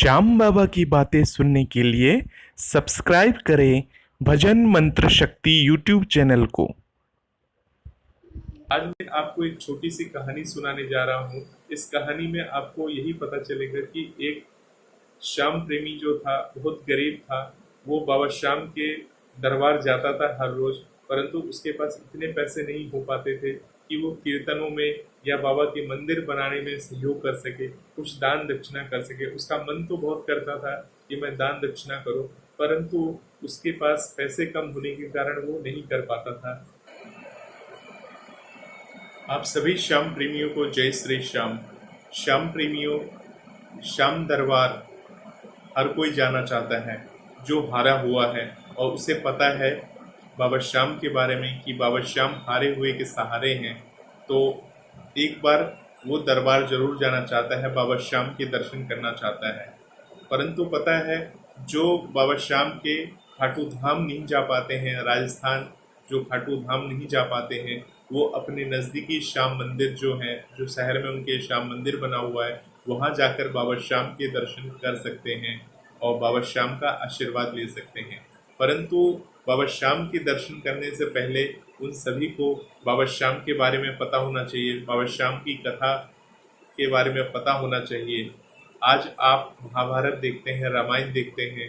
श्याम बाबा की बातें सुनने के लिए सब्सक्राइब करें भजन मंत्र शक्ति यूट्यूब चैनल को। आज मैं आपको एक छोटी सी कहानी सुनाने जा रहा हूँ। इस कहानी में आपको यही पता चलेगा कि एक श्याम प्रेमी जो था, बहुत गरीब था। वो बाबा श्याम के दरबार जाता था हर रोज, परंतु उसके पास इतने पैसे नहीं हो पाते थे कि वो कीर्तनों में या बाबा के मंदिर बनाने में सहयोग कर सके, कुछ दान दक्षिणा कर सके। उसका मन तो बहुत करता था कि मैं दान दक्षिणा करूं, परंतु उसके पास पैसे कम होने के कारण वो नहीं कर पाता था। आप सभी श्याम प्रेमियों को जय श्री श्याम। श्याम प्रेमियों, श्याम दरबार हर कोई जाना चाहता है जो हारा हुआ है और उसे पता है बाबा श्याम के बारे में कि बाबा श्याम हारे हुए के सहारे हैं। तो एक बार वो दरबार जरूर जाना चाहता है, बाबा श्याम के दर्शन करना चाहता है। परंतु पता है, जो बाबा श्याम के खाटू धाम नहीं जा पाते हैं, राजस्थान जो खाटू धाम नहीं जा पाते हैं, वो अपने नज़दीकी श्याम मंदिर जो है, जो शहर में उनके श्याम मंदिर बना हुआ है, वहाँ जाकर बाबा श्याम के दर्शन कर सकते हैं और बाबा श्याम का आशीर्वाद ले सकते हैं। परंतु बाबा श्याम के दर्शन करने से पहले उन सभी को बाबा श्याम के बारे में पता होना चाहिए, बाबा श्याम की कथा के बारे में पता होना चाहिए। आज आप महाभारत देखते हैं, रामायण देखते हैं,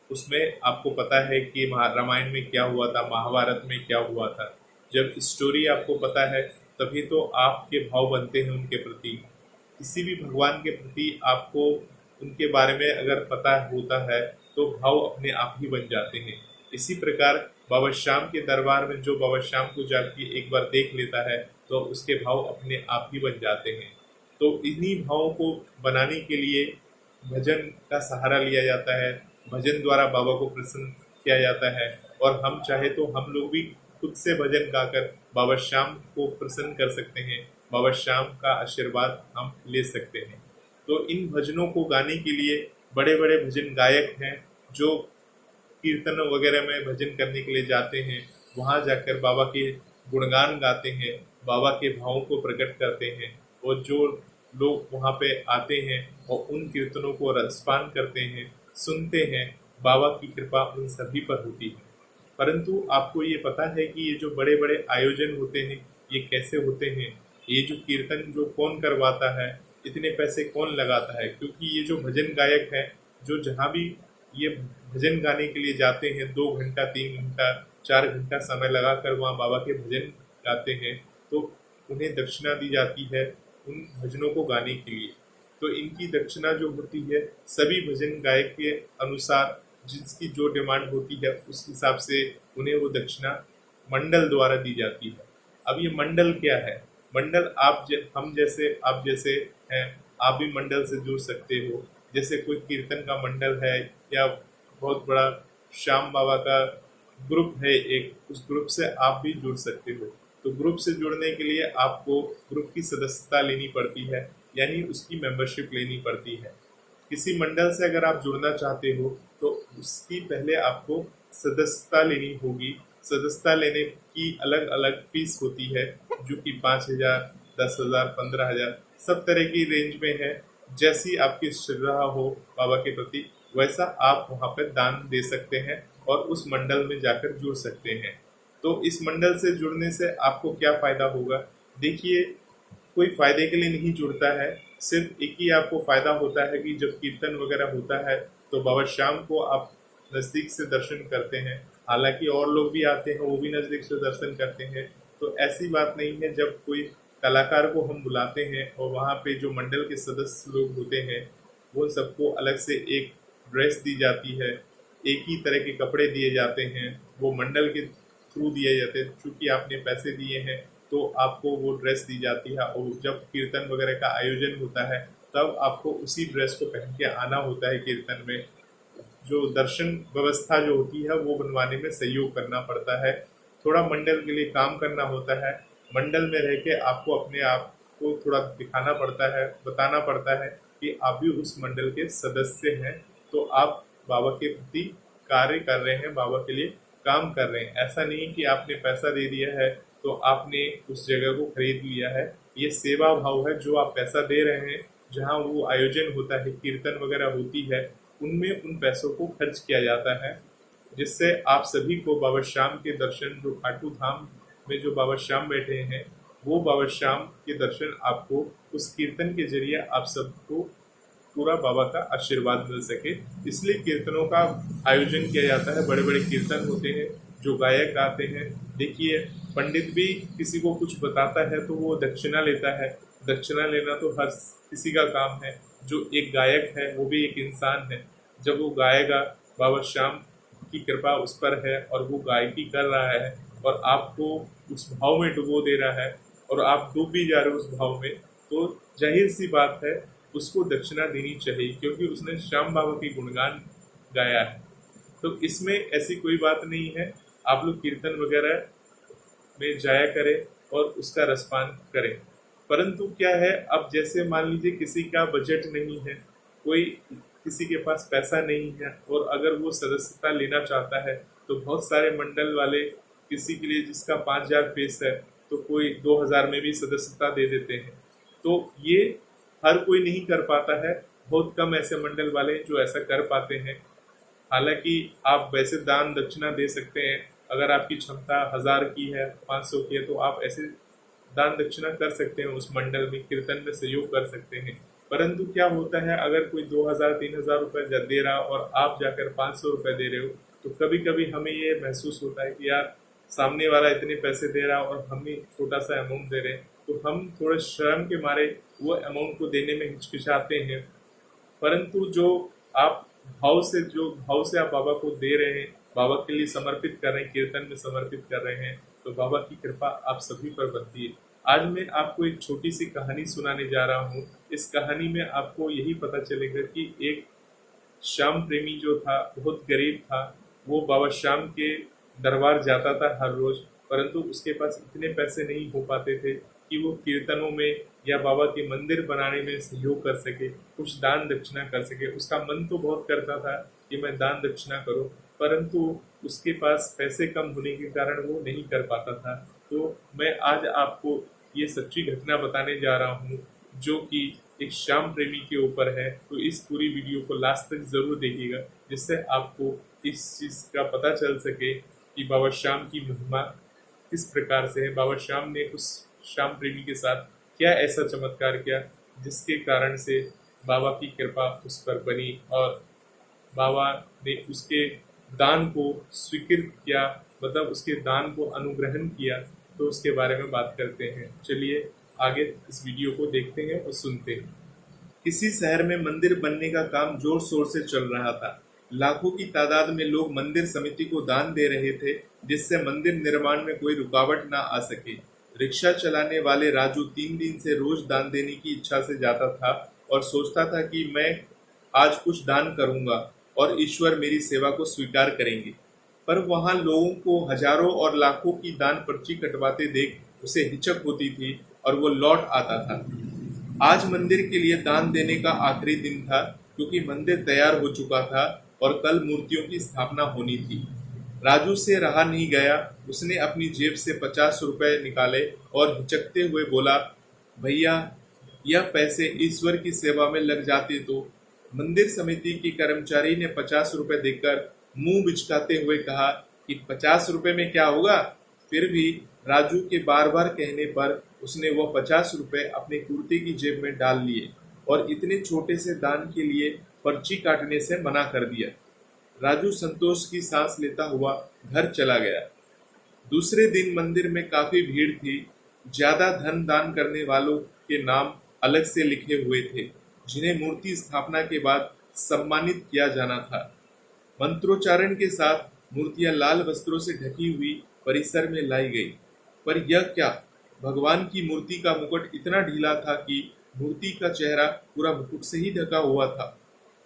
उसमें आपको पता है कि रामायण में क्या हुआ था, महाभारत में क्या हुआ था। जब स्टोरी आपको पता है तभी तो आपके भाव बनते हैं उनके प्रति। किसी भी भगवान के प्रति आपको उनके बारे में अगर पता होता है तो भाव अपने आप ही बन जाते हैं। इसी प्रकार बाबा श्याम के दरबार में जो बाबा श्याम को जाके एक बार देख लेता है तो उसके भाव अपने आप ही बन जाते हैं। तो इन्हीं भावों को बनाने के लिए भजन का सहारा लिया जाता है, भजन द्वारा बाबा को प्रसन्न किया जाता है। और हम चाहे तो हम लोग भी खुद से भजन गाकर बाबा श्याम को प्रसन्न कर सकते हैं, बाबा श्याम का आशीर्वाद हम ले सकते हैं। तो इन भजनों को गाने के लिए बड़े बड़े भजन गायक हैं जो कीर्तन वगैरह में भजन करने के लिए जाते हैं, वहाँ जाकर बाबा के गुणगान गाते हैं, बाबा के भावों को प्रकट करते हैं। और जो लोग वहाँ पे आते हैं और उन कीर्तनों को रसपान करते हैं, सुनते हैं, बाबा की कृपा उन सभी पर होती है। परंतु आपको ये पता है कि ये जो बड़े बड़े आयोजन होते हैं ये कैसे होते हैं, ये जो कीर्तन जो कौन करवाता है, इतने पैसे कौन लगाता है? क्योंकि ये जो भजन गायक है, जो जहाँ भी ये भजन गाने के लिए जाते हैं, 2 घंटा 3 घंटा 4 घंटा समय लगाकर वहाँ बाबा के भजन गाते हैं, तो उन्हें दक्षिणा दी जाती है उन भजनों को गाने के लिए। तो इनकी दक्षिणा जो होती है सभी भजन गायक के अनुसार जिसकी जो डिमांड होती है उस हिसाब से उन्हें वो दक्षिणा मंडल द्वारा दी जाती है। अब ये मंडल क्या है? मंडल हम जैसे आप जैसे हैं, आप भी मंडल से जुड़ सकते हो। जैसे कोई कीर्तन का मंडल है या बहुत बड़ा श्याम बाबा का ग्रुप है एक, उस ग्रुप से आप भी जुड़ सकते हो। तो ग्रुप से जुड़ने के लिए आपको ग्रुप की सदस्यता लेनी पड़ती है, यानी उसकी मेंबरशिप लेनी पड़ती है। किसी मंडल से अगर आप जुड़ना चाहते हो तो उसकी पहले आपको सदस्यता लेनी होगी। सदस्यता लेने की अलग अलग फीस होती है, जो कि 5,000, 10,000, 15,000 सब तरह की रेंज में है। जैसी आपकी श्रद्धा हो बाबा के प्रति वैसा आप वहाँ पर दान दे सकते हैं और उस मंडल में जाकर जुड़ सकते हैं। तो इस मंडल से जुड़ने से आपको क्या फायदा होगा? देखिए, कोई फायदे के लिए नहीं जुड़ता है, सिर्फ एक ही आपको फायदा होता है कि जब कीर्तन वगैरह होता है तो बाबा श्याम को आप नज़दीक से दर्शन करते हैं। हालांकि और लोग भी आते हैं, वो भी नज़दीक से दर्शन करते हैं। तो ऐसी बात नहीं है, जब कोई कलाकार को हम बुलाते हैं और वहाँ पे जो मंडल के सदस्य लोग होते हैं वो सबको अलग से एक ड्रेस दी जाती है, एक ही तरह के कपड़े दिए जाते हैं, वो मंडल के थ्रू दिए जाते हैं। चूँकि आपने पैसे दिए हैं तो आपको वो ड्रेस दी जाती है और जब कीर्तन वगैरह का आयोजन होता है तब आपको उसी ड्रेस को पहन के आना होता है कीर्तन में। जो दर्शन व्यवस्था जो होती है वो बनवाने में सहयोग करना पड़ता है, थोड़ा मंडल के लिए काम करना होता है। मंडल में रह के आपको अपने आप को थोड़ा दिखाना पड़ता है, बताना पड़ता है कि आप भी उस मंडल के सदस्य हैं, तो आप बाबा के प्रति कार्य कर रहे हैं, बाबा के लिए काम कर रहे हैं। ऐसा नहीं कि आपने पैसा दे दिया है तो आपने उस जगह को खरीद लिया है। ये सेवा भाव है, जो आप पैसा दे रहे हैं जहाँ वो आयोजन होता है, कीर्तन वगैरह होती है, उनमें उन पैसों को खर्च किया जाता है, जिससे आप सभी को बाबा श्याम के दर्शन, जो खाटू धाम में जो बाबा श्याम बैठे हैं, वो बाबा श्याम के दर्शन आपको उस कीर्तन के जरिए आप सबको पूरा बाबा का आशीर्वाद मिल सके। इसलिए कीर्तनों का आयोजन किया जाता है। बड़े बड़े कीर्तन होते हैं, जो गायक गाते हैं। देखिए, पंडित भी किसी को कुछ बताता है तो वो दक्षिणा लेता है। दक्षिणा लेना तो हर किसी का काम है। जो एक गायक है वो भी एक इंसान है। जब वो गाएगा, बाबा श्याम की कृपा उस पर है और वो गायकी कर रहा है और आपको उस भाव में डुबो दे रहा है और आप डूब भी जा रहे हो उस भाव में, तो जाहिर सी बात है उसको दक्षिणा देनी चाहिए, क्योंकि उसने श्याम बाबा की गुणगान गाया है। तो इसमें ऐसी कोई बात नहीं है। आप लोग कीर्तन वगैरह में जाया करें और उसका रसपान करें। परंतु क्या है, अब जैसे मान लीजिए किसी का बजट नहीं है, कोई किसी के पास पैसा नहीं है और अगर वो सदस्यता लेना चाहता है, तो बहुत सारे मंडल वाले किसी के लिए जिसका 5,000 फीस है तो कोई 2,000 में भी सदस्यता दे देते हैं। तो ये हर कोई नहीं कर पाता है। बहुत कम ऐसे मंडल वाले हैं जो ऐसा कर पाते हैं। हालांकि आप वैसे दान दक्षिणा दे सकते हैं। अगर आपकी क्षमता 1,000 की है, 500 की है, तो आप ऐसे दान दक्षिणा कर सकते हैं, उस मंडल में कीर्तन में सहयोग कर सकते हैं। परंतु क्या होता है, अगर कोई 2,000 3,000 रुपए दे रहा और आप जाकर 500 रुपए दे रहे हो, तो कभी कभी हमें ये महसूस होता है कि यार सामने वाला इतने पैसे दे रहा और हम ही छोटा सा अमाउंट दे रहे हैं, तो हम थोड़े शर्म के मारे वो अमाउंट को देने में हिचकिचाते हैं। परंतु जो भाव से आप बाबा को दे रहे हैं, बाबा के लिए समर्पित कर रहे हैं, कीर्तन में समर्पित कर रहे हैं, तो बाबा की कृपा आप सभी पर बनती है। आज मैं आपको एक छोटी सी कहानी सुनाने जा रहा हूँ। इस कहानी में आपको यही पता चलेगा कि एक श्याम प्रेमी जो था, बहुत गरीब था। वो बाबा श्याम के दरबार जाता था हर रोज, परंतु उसके पास इतने पैसे नहीं हो पाते थे कि वो कीर्तनों में या बाबा के मंदिर बनाने में सहयोग कर सके, कुछ दान दक्षिणा कर सके। उसका मन तो बहुत करता था कि मैं दान दक्षिणा करूं, परंतु उसके पास पैसे कम होने के कारण वो नहीं कर पाता था। तो मैं आज आपको ये सच्ची घटना बताने जा रहा हूँ, जो कि एक श्याम प्रेमी के ऊपर है। तो इस पूरी वीडियो को लास्ट तक जरूर देखिएगा, जिससे आपको इस चीज का पता चल सके कि बाबा श्याम की महिमा किस प्रकार से है। बाबा श्याम ने उस श्याम प्रेमी के साथ क्या ऐसा चमत्कार किया जिसके कारण से बाबा की कृपा उस पर बनी और बाबा ने उसके दान को स्वीकृत किया, मतलब उसके दान को अनुग्रहण किया। तो उसके बारे में बात करते हैं। चलिए आगे इस वीडियो को देखते हैं और सुनते हैं। किसी शहर में मंदिर बनने का काम जोर शोर से चल रहा था। लाखों की तादाद में लोग मंदिर समिति को दान दे रहे थे, जिससे मंदिर निर्माण में कोई रुकावट न आ सके। रिक्शा चलाने वाले राजू 3 दिन से रोज दान देने की इच्छा से जाता था और सोचता था कि मैं आज कुछ दान करूंगा और ईश्वर मेरी सेवा को स्वीकार करेंगे। पर वहां लोगों को हजारों और लाखों की दान पर्ची कटवाते देख उसे हिचक होती थी और वो लौट आता था। आज मंदिर के लिए दान देने का आखिरी दिन था, क्योंकि मंदिर तैयार हो चुका था और कल मूर्तियों की स्थापना होनी थी। राजू से रहा नहीं गया। उसने अपनी जेब से 50 रुपए निकाले और हिचकते हुए बोला, भैया, यह पैसे ईश्वर की सेवा में लग जाते तो। मंदिर समिति के कर्मचारी ने 50 रुपए देकर मुंह बिचकाते हुए कहा कि 50 रुपए में क्या होगा। फिर भी राजू के बार बार कहने पर उसने वह 50 रुपए अपने कुर्ते की जेब में डाल लिए और इतने छोटे से दान के लिए पर्ची काटने से मना कर दिया। राजू संतोष की सांस लेता हुआ घर चला गया। दूसरे दिन मंदिर में काफी भीड़ थी। ज्यादा धन दान करने वालों के नाम अलग से लिखे हुए थे, जिन्हें मूर्ति स्थापना के बाद सम्मानित किया जाना था। मंत्रोच्चारण के साथ मूर्तियां लाल वस्त्रों से ढकी हुई परिसर में लाई गई। पर यह क्या, भगवान की मूर्ति का मुकुट इतना ढीला था कि मूर्ति का चेहरा पूरा मुकुट से ही ढका हुआ था।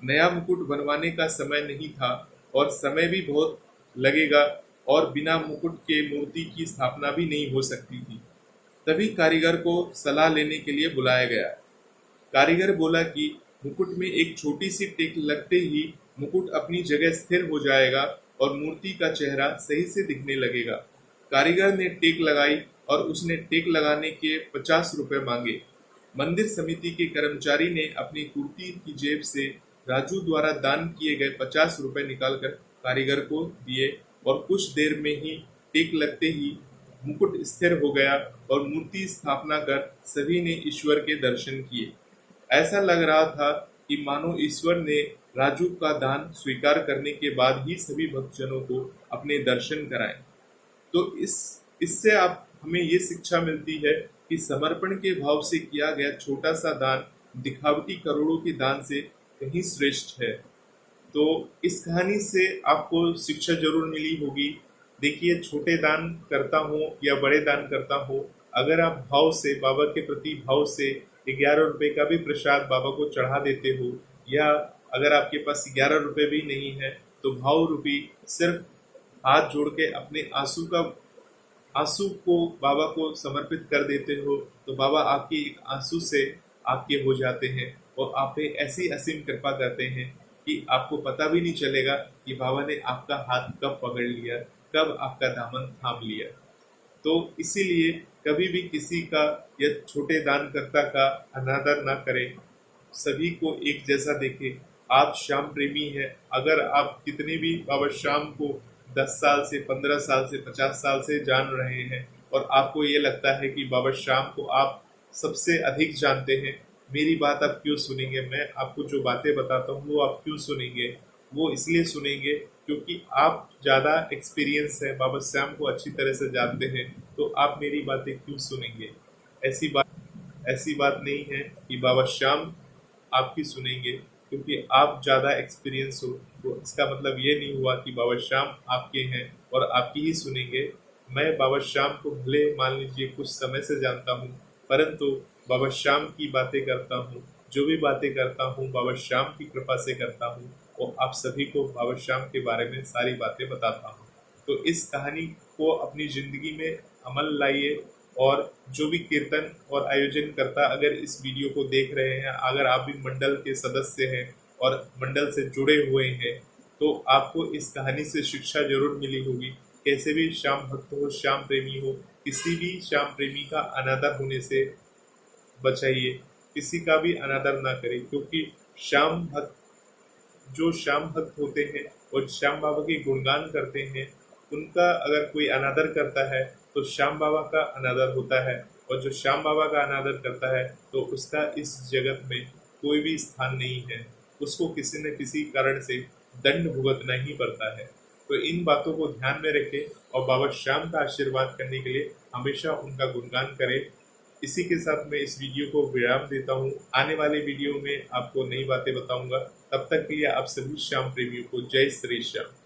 नया मुकुट बनवाने का समय नहीं था और समय भी बहुत लगेगा और बिना मुकुट के मूर्ति की स्थापना भी नहीं हो सकती थी। तभी कारीगर को सलाह लेने के लिए बुलाया गया। कारीगर बोला कि मुकुट में एक छोटी सी टेक लगते ही मुकुट अपनी जगह स्थिर हो जाएगा और मूर्ति का चेहरा सही से दिखने लगेगा। कारीगर ने टेक लगाई और उसने टेक लगाने के 50 रुपए मांगे। मंदिर समिति के कर्मचारी ने अपनी कुर्ती की जेब से राजू द्वारा दान किए गए 50 रुपए निकालकर कारीगर को दिए और कुछ देर में ही टेक लगते ही मुकुट स्थिर हो गया और मूर्ति स्थापना कर सभी ने ईश्वर के दर्शन किए। ऐसा लग रहा था कि मानो ईश्वर ने राजू का दान स्वीकार करने के बाद ही सभी भक्तजनों को अपने दर्शन कराए। तो इससे आप हमें ये शिक्षा मिलती है कि समर्पण के भाव से किया गया छोटा सा दान दिखावटी करोड़ों के दान से कहीं श्रेष्ठ है। तो इस कहानी से आपको शिक्षा जरूर मिली होगी। देखिए, छोटे दान करता हो या बड़े दान करता हो, अगर आप भाव से, बाबा के प्रति भाव से 11 रुपए का भी प्रसाद बाबा को चढ़ा देते हो, या अगर आपके पास 11 रुपए भी नहीं है तो भाव रूपी सिर्फ हाथ जोड़ के अपने आंसू को बाबा को समर्पित कर देते हो, तो बाबा आपकी एक आंसू से आपके हो जाते हैं और आप पे ऐसी असीम कृपा करते हैं कि आपको पता भी नहीं चलेगा कि बाबा ने आपका हाथ कब पकड़ लिया, कब आपका दामन थाम लिया। तो इसीलिए कभी भी किसी का या छोटे दानकर्ता का अनादर ना करें, सभी को एक जैसा देखें। आप श्याम प्रेमी हैं, अगर आप कितने भी बाबा श्याम को 10 साल से, 15 साल से, 50 साल से जान रहे हैं और आपको ये लगता है कि बाबा श्याम को आप सबसे अधिक जानते हैं, मेरी बात आप क्यों सुनेंगे? मैं आपको जो बातें बताता हूँ वो आप क्यों सुनेंगे? वो इसलिए सुनेंगे क्योंकि आप ज़्यादा एक्सपीरियंस है, बाबा श्याम को अच्छी तरह से जानते हैं, तो आप मेरी बातें क्यों सुनेंगे? ऐसी बात नहीं है कि बाबा श्याम आपकी सुनेंगे क्योंकि आप ज़्यादा एक्सपीरियंस हो, तो इसका मतलब ये नहीं हुआ कि बाबा श्याम आपके हैं और आपकी ही सुनेंगे। मैं बाबा श्याम को भले मान लीजिए कुछ समय से जानता हूँ, परंतु बाबा श्याम की बातें करता हूँ, जो भी बातें करता हूँ बाबा श्याम की कृपा से करता हूँ और आप सभी को बाबा श्याम के बारे में सारी बातें बताता हूँ। तो इस कहानी को अपनी ज़िंदगी में अमल लाइए और जो भी कीर्तन और आयोजन करता अगर इस वीडियो को देख रहे हैं, अगर आप भी मंडल के सदस्य हैं और मंडल से जुड़े हुए हैं, तो आपको इस कहानी से शिक्षा जरूर मिली होगी। कैसे भी श्याम भक्त हो, श्याम प्रेमी हो, किसी भी श्याम प्रेमी का अनादर होने से बचाइए, किसी का भी अनादर ना करें, क्योंकि जो श्याम भक्त होते हैं और श्याम बाबा के गुणगान करते हैं, उनका अगर कोई अनादर करता है तो श्याम बाबा का अनादर होता है, और जो श्याम बाबा का अनादर करता है तो उसका इस जगत में कोई भी स्थान नहीं है, उसको किसी न किसी कारण से दंड भुगतना ही पड़ता है। तो इन बातों को ध्यान में रखें और बाबा श्याम का आशीर्वाद करने के लिए हमेशा उनका गुणगान करें। इसी के साथ मैं इस वीडियो को विराम देता हूँ। आने वाले वीडियो में आपको नई बातें बताऊंगा। तब तक के लिए आप सभी श्याम प्रेमियों को जय श्री श्याम।